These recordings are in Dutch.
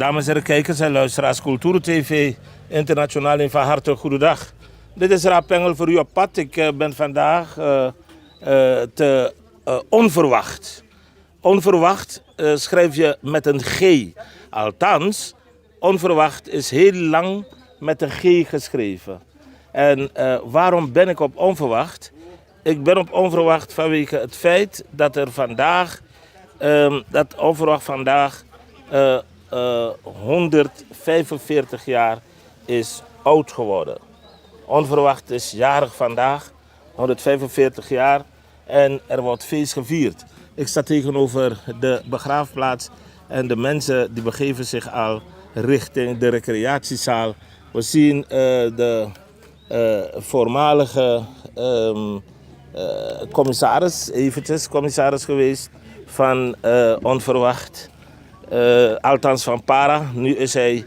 Dames en heren kijkers en luisteraars, Kulturu TV Internationaal in van harte goedendag. Dit is Raap Pengel voor u op pad. Ik ben vandaag te onverwacht. Onverwacht schrijf je met een G. Althans, onverwacht is heel lang met een G geschreven. En waarom ben ik op onverwacht? Ik ben op onverwacht vanwege het feit dat er vandaag, dat onverwacht vandaag 145 jaar is oud geworden. Onverwacht is jarig vandaag, 145 jaar en er wordt feest gevierd. Ik sta tegenover de begraafplaats en de mensen die begeven zich al richting de recreatiezaal. We zien de voormalige commissaris geweest van Onverwacht. Althans van Para. Nu is hij,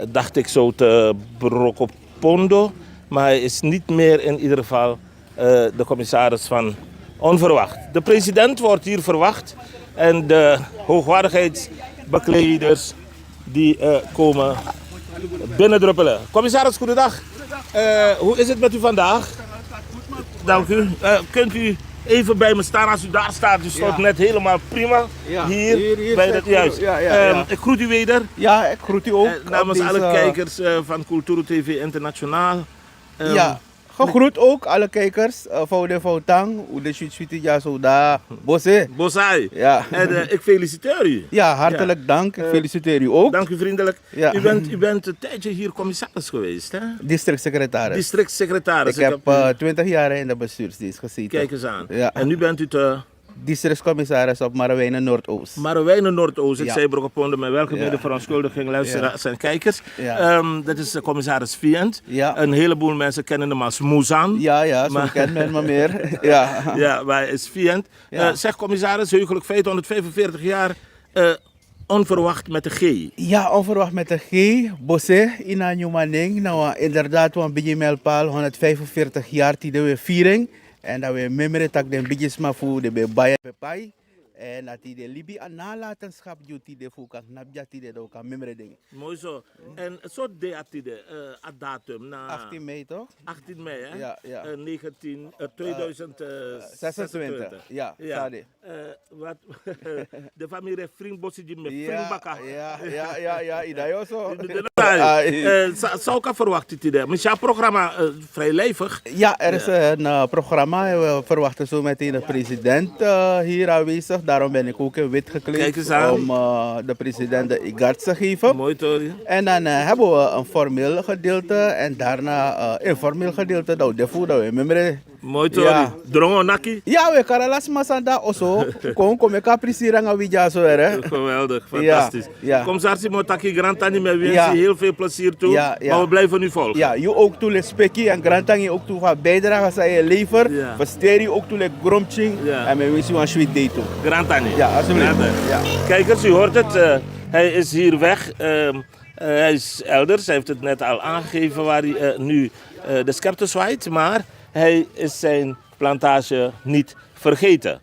dacht ik zo, te Brokopondo. Maar hij is niet meer in ieder geval de commissaris van Onverwacht. De president wordt hier verwacht. En de hoogwaardigheidsbekleders die komen binnendruppelen. Commissaris, goedendag. Hoe is het met u vandaag? Dank u. Kunt u even bij me staan als u daar staat? U stond net helemaal prima. Ja, hier bij het juist. Ik groet u weder. Ja, ik groet u ook. Namens alle kijkers van Kulturu TV Internationaal. Gegroet ook alle kijkers. Voude Foutang, Oede Shuitsuiti Jasoda, Bosse. Bossai. Ja. En ik feliciteer u. Ja, hartelijk dank. Ik feliciteer u ook. Dank u vriendelijk. Ja. U bent een tijdje hier commissaris geweest, hè? Districtsecretaris. Districtsecretaris. Ik heb 20 jaar in de bestuursdienst gezeten. Kijk eens aan. Ja. En nu bent u te... Districtscommissaris op Marowijnen Noordoost. Marowijnen Noordoost. Ik Ja. zei Brokopondo met welke verontschuldiging, luisteraars en kijkers. Ja. Dat is commissaris Vient. Ja. Een heleboel mensen kennen hem als Moezan. Ja, zo kent men me meer. Ja. Ja, maar hij is Vient. Ja. Zeg commissaris, heugelijk feit, 145 jaar, onverwacht met de G. Ja, onverwacht met de G. Bosse, Ina Njumaning. Nou, inderdaad, we begin mijlpaal 145 jaar die we viering. En dat we memere tak den bigis maar voor de baie pepai. En dat die de Libi aan nalatenschap die de voor kan nabja die de ook aan memere dingen. Mooi zo. En zo deed hij de datum na 18 mei toch? 18 mei, hè? Ja. 2026. Ja, sade. Wat de familie heeft vriendbosje die met Ja, vriendbakken. ja, idayo zo. Zou ik verwachten dit? Misschien programma vrij lijvig. Ja, er is een programma. We verwachten zo meteen de president hier aanwezig. Daarom ben ik ook in wit gekleed om de president de IGART te geven. Mooi toch? En dan hebben we een formeel gedeelte en daarna informeel gedeelte. Dat we membre. Mooi toch? Ja. Drongo naki? Ja, we kunnen las masanda also. Kom ik appreciëren aan wie zo er. Geweldig, fantastisch. Ja. Commissaris Motaki Grantani met wensen heel veel plezier toe. Ja. Maar we blijven u volgen. Ja, je ook toe Spekkie en Grantangi ook toe van bijdrage aan je lever. Ja. Versteer je ook toe Gromching en we wensen u een sweet day toe. Grantani. Ja, alsjeblieft. Ja. Kijkers, u hoort het. Hij is hier weg. Hij is elders. Hij heeft het net al aangegeven waar hij nu de scepter zwaait. Maar hij is zijn plantage niet vergeten.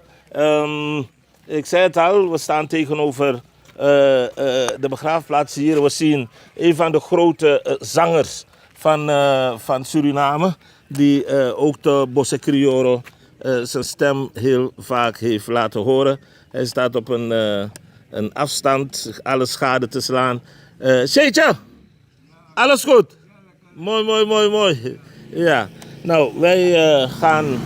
Ik zei het al, we staan tegenover de begraafplaats hier. We zien een van de grote zangers van Suriname. Die ook de Bosse Criollo zijn stem heel vaak heeft laten horen. Hij staat op een afstand alle schade te slaan. Sheetje, alles goed? Mooi. Ja, nou wij gaan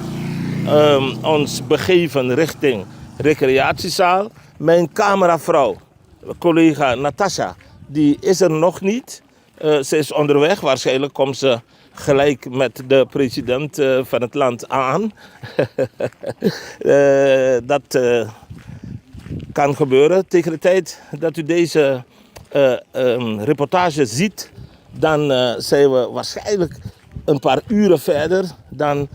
ons begeven richting recreatiezaal. Mijn cameravrouw, collega Natasha, die is er nog niet. Ze is onderweg, waarschijnlijk komt ze gelijk met de president van het land aan. Dat kan gebeuren. Tegen de tijd dat u deze reportage ziet, dan zijn we waarschijnlijk een paar uren verder dan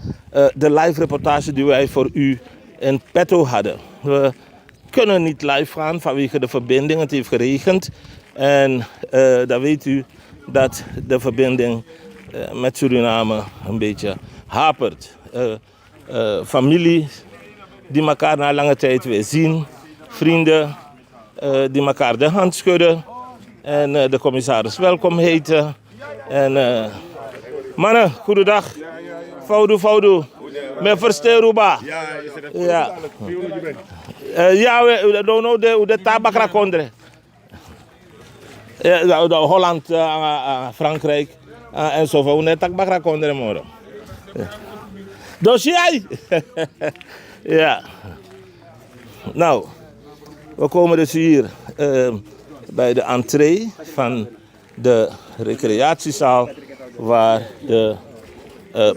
de live reportage die wij voor u in petto hadden. We kunnen niet live gaan vanwege de verbinding. Het heeft geregend. En dan weet u dat de verbinding met Suriname een beetje hapert. Familie die elkaar na lange tijd weer zien. Vrienden die elkaar de hand schudden. En de commissaris welkom heten. En mannen, goedendag. Foudu. Met versteruba. Ja. Ja, we don't know de tabakra kondre. De Holland, Frankrijk enzovoort. Net tabakra kondre moro. Dus jij? Ja. Nou, we komen dus hier bij de entree van de recreatiezaal waar de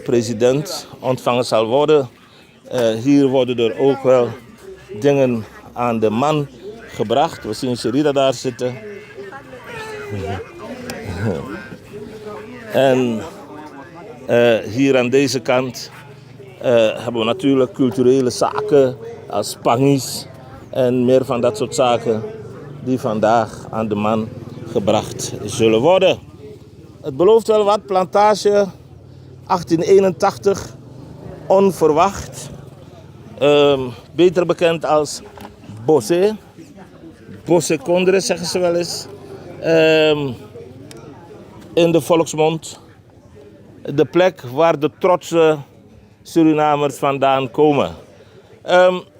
president ontvangen zal worden. Hier worden er ook wel dingen aan de man gebracht. We zien Sherida daar zitten. En hier aan deze kant hebben we natuurlijk culturele zaken als spangies en meer van dat soort zaken die vandaag aan de man gebracht zullen worden. Het belooft wel wat, plantage 1881, onverwacht. Beter bekend als Bosse. Bosse Kondre zeggen ze wel eens. In de volksmond. De plek waar de trotse Surinamers vandaan komen.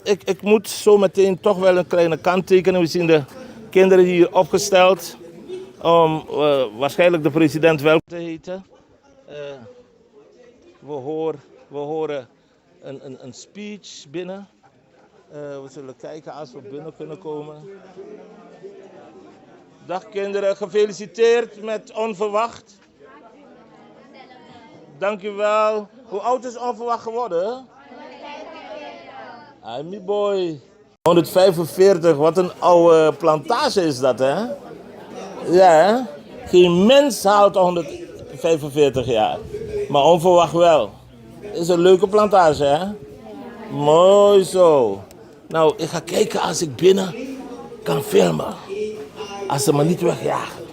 Ik moet zo meteen toch wel een kleine kanttekening. We zien de kinderen hier opgesteld om waarschijnlijk de president welkom te heten. We horen een speech binnen. We zullen kijken als we binnen kunnen komen. Dag kinderen, gefeliciteerd met onverwacht. Dankjewel. Hoe oud is onverwacht geworden? Hi, my boy. 145, wat een oude plantage is dat, hè? Ja, hè? Geen mens haalt 145 jaar. Maar onverwacht wel. Is een leuke plantage, hè? Mooi zo. Nou, ik ga kijken als ik binnen kan filmen. Als ze me niet wegjagen.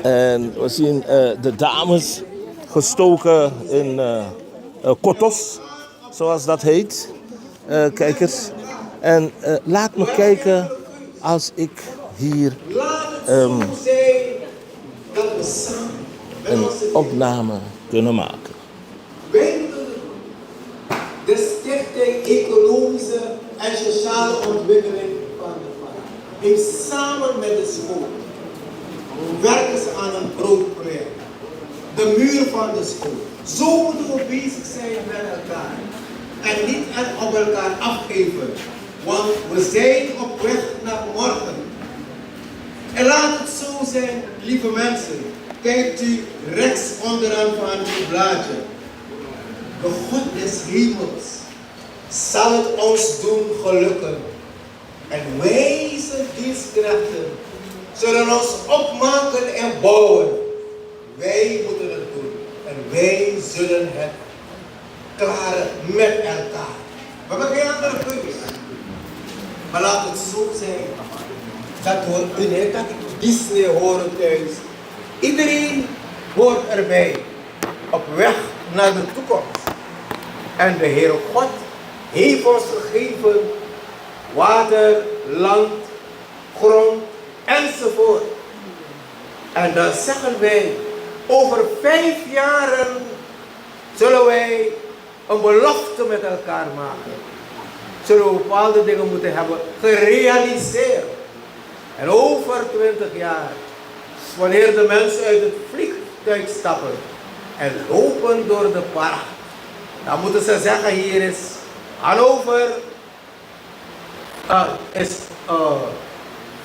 En we zien de dames gestoken in kotos, zoals dat heet. Kijkers. En laat me kijken als ik hier een opname kunnen maken. De Stichting Economische en Sociale Ontwikkeling van de Park heeft samen met de school werken ze aan een groot project. De muur van de school. Zo moeten we bezig zijn met elkaar. En niet op elkaar afgeven. Want we zijn op weg naar morgen. En laat het zo zijn, lieve mensen. Kijkt u rechts onderaan van uw blaadje. De God des hemels zal het ons doen gelukken. En wij zijn dienstkrachten zullen ons opmaken en bouwen. Wij moeten het doen. En wij zullen het klaren met elkaar. We hebben geen andere keus. Maar laat het zo zijn. Dat hoort u net, dat Disney horen thuis. Iedereen hoort erbij. Op weg naar de toekomst. En de Heere God heeft ons gegeven water, land, grond enzovoort. En dan zeggen wij, over 5 jaren zullen wij een belofte met elkaar maken. Zullen we bepaalde dingen moeten hebben gerealiseerd. En over 20 jaar, wanneer de mensen uit het vliegtuig stappen en lopen door de park, dan moeten ze zeggen, hier is Hannover,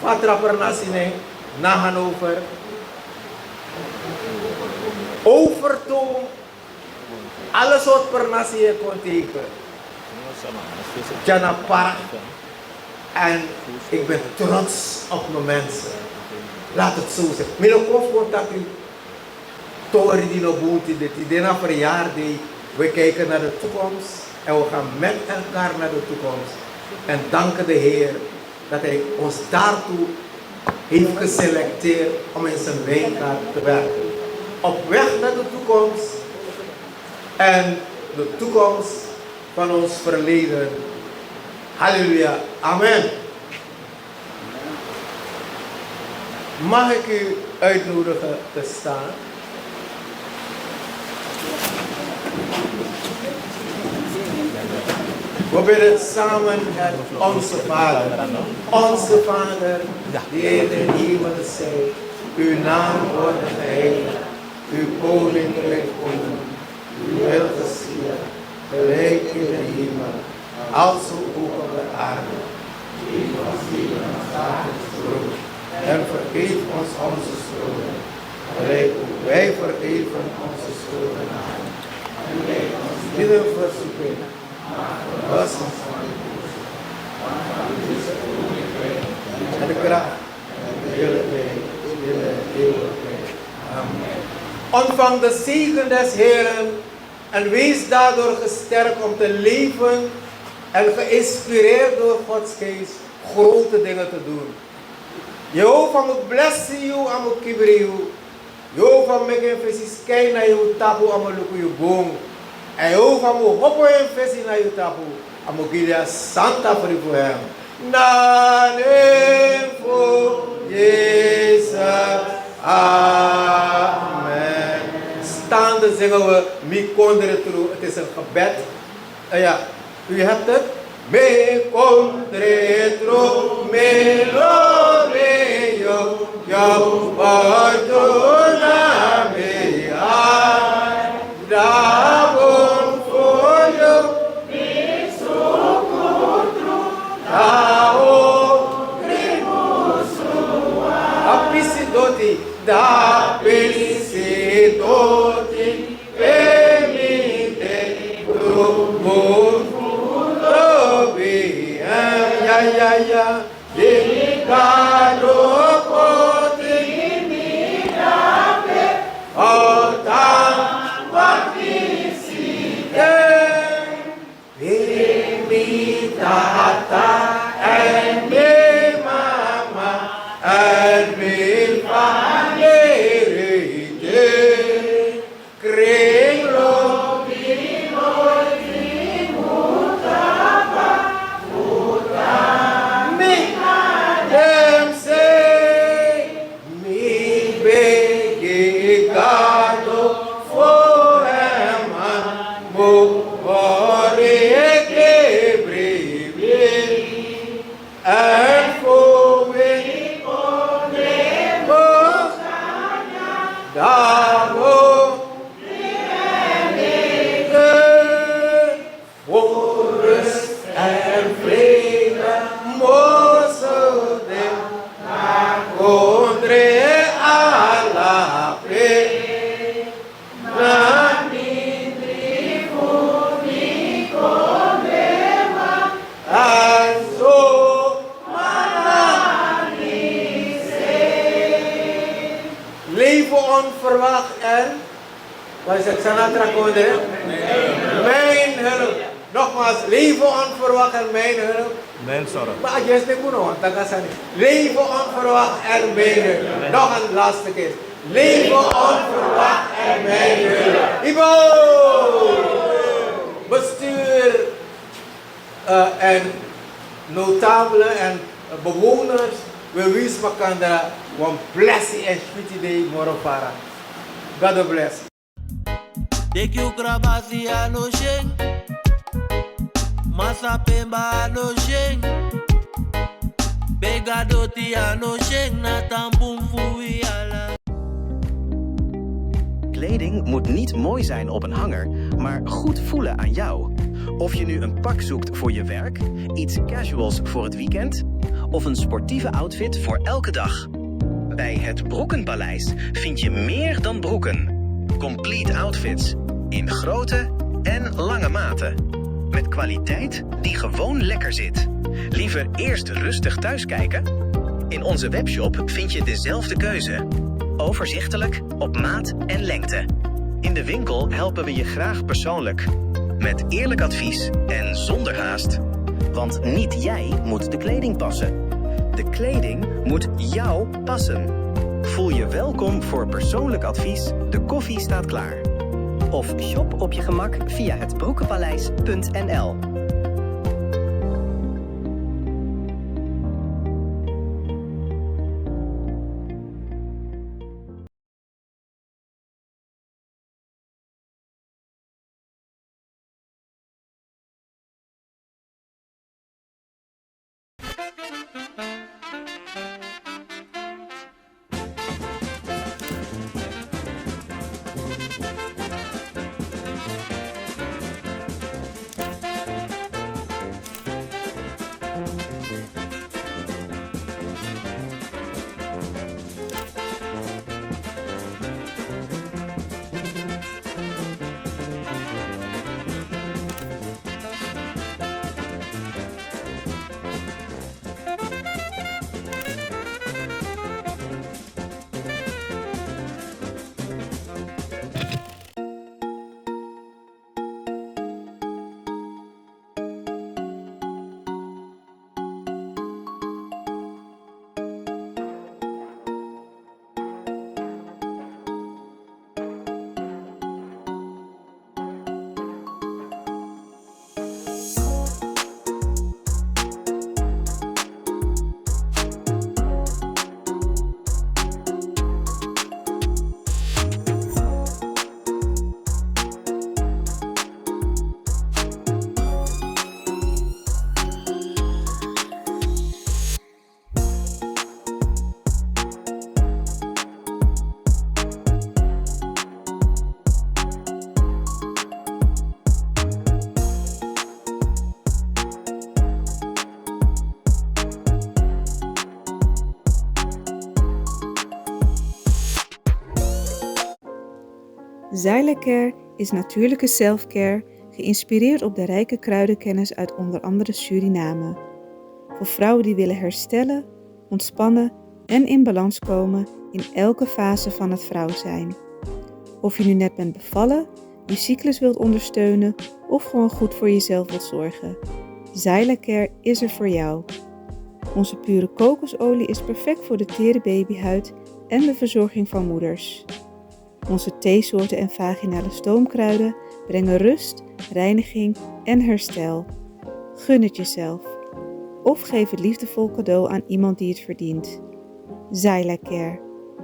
Vatrapernasine, na Hannover, Overtoom, alles wat per nasie kon tekenen. Jana Park. En ik ben trots op mijn mensen. Laat het zo zijn. Mijn contact u. Tori die nog boet dit. Die na verjaardag. We kijken naar de toekomst. En we gaan met elkaar naar de toekomst. En danken de Heer dat Hij ons daartoe heeft geselecteerd om in zijn wijngaard te werken. Op weg naar de toekomst. En de toekomst van ons verleden. Halleluja. Amen. Mag ik u uitnodigen te staan? We bidden samen met onze Vader. Onze Vader, die in de hemel zij. Uw naam wordt geheiligd. Uw koninkrijk komen. Uw wil geschieden. Gelijk in de hemel. Als ook op de aarde. Geef ons heden ons dagelijks brood. En vergeef ons onze schulden. Gelijk ook wij vergeven onze schuldenaren. En leid ons niet in verzoeking. Was ons van de boos. En de kracht en de heerlijkheid in de eeuwigheid. Amen. Ontvang de zegen des Heeren en wees daardoor gesterkt om te leven en geïnspireerd door Gods geest grote dingen te doen. Jehovah moet blessen you en moet kiberen you. Jehovah make een visie kijk naar je tapu en moet lukken je boom. En Jehovah moet hoppen en visie naar je tapu en moet geven Santa voor hem. Naam voor Jezus. Amen. Staande zingen we Mi Condre Tru. Het is een gebed. Ja, u hebt het. Me Condre Tru, me lo meo, yo pardona me ai, davon folho, me socorro, dao remoso, apisidoti, da pisidoti, emite, promo. Ya, delicado potimidape, otam vaticide, imitata, and me mama, and me family, credo. Mijn hulp. Nogmaals, leven onverwacht en mijn hulp. Mijn zorg. Maar je zegt niet leven onverwacht en mijn hulp. Nog een laatste keer. Leven onverwacht en mijn hulp. Ibo! Bestuur en notabelen en bewoners. We wensen elkaar een blessing en sweetie day morgen para. God bless. Take you krabasi ano sheng, masa pemba ano sheng, begadoti ano sheng na tampum fui ala. Kleding moet niet mooi zijn op een hanger, maar goed voelen aan jou. Of je nu een pak zoekt voor je werk, iets casuals voor het weekend of een sportieve outfit voor elke dag. Bij het Broekenpaleis vind je meer dan broeken. Complete outfits in grote en lange maten. Met kwaliteit die gewoon lekker zit. Liever eerst rustig thuiskijken? In onze webshop vind je dezelfde keuze. Overzichtelijk, op maat en lengte. In de winkel helpen we je graag persoonlijk. Met eerlijk advies en zonder haast. Want niet jij moet de kleding passen. De kleding moet jou passen. Voel je welkom voor persoonlijk advies. De koffie staat klaar. Of shop op je gemak via hetbroekenpaleis.nl. Xyla-Care is natuurlijke self-care, geïnspireerd op de rijke kruidenkennis uit onder andere Suriname. Voor vrouwen die willen herstellen, ontspannen en in balans komen in elke fase van het vrouw zijn. Of je nu net bent bevallen, je cyclus wilt ondersteunen of gewoon goed voor jezelf wilt zorgen. Xyla-Care is er voor jou. Onze pure kokosolie is perfect voor de tere babyhuid en de verzorging van moeders. Onze theesoorten en vaginale stoomkruiden brengen rust, reiniging en herstel. Gun het jezelf. Of geef het liefdevol cadeau aan iemand die het verdient. Xyla-Care.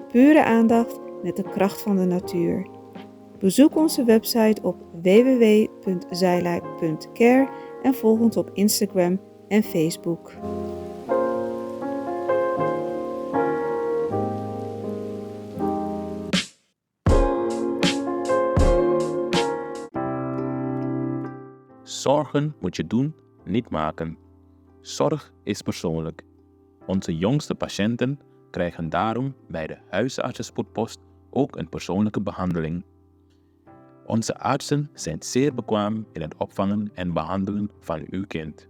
Pure aandacht met de kracht van de natuur. Bezoek onze website op www.xyla.care en volg ons op Instagram en Facebook. Zorgen moet je doen, niet maken. Zorg is persoonlijk. Onze jongste patiënten krijgen daarom bij de huisartsenspoedpost ook een persoonlijke behandeling. Onze artsen zijn zeer bekwaam in het opvangen en behandelen van uw kind.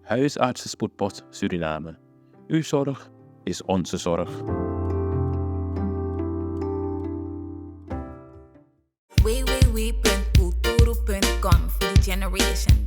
Huisartsenspoedpost Suriname. Uw zorg is onze zorg. www.kulturu.com for the generation.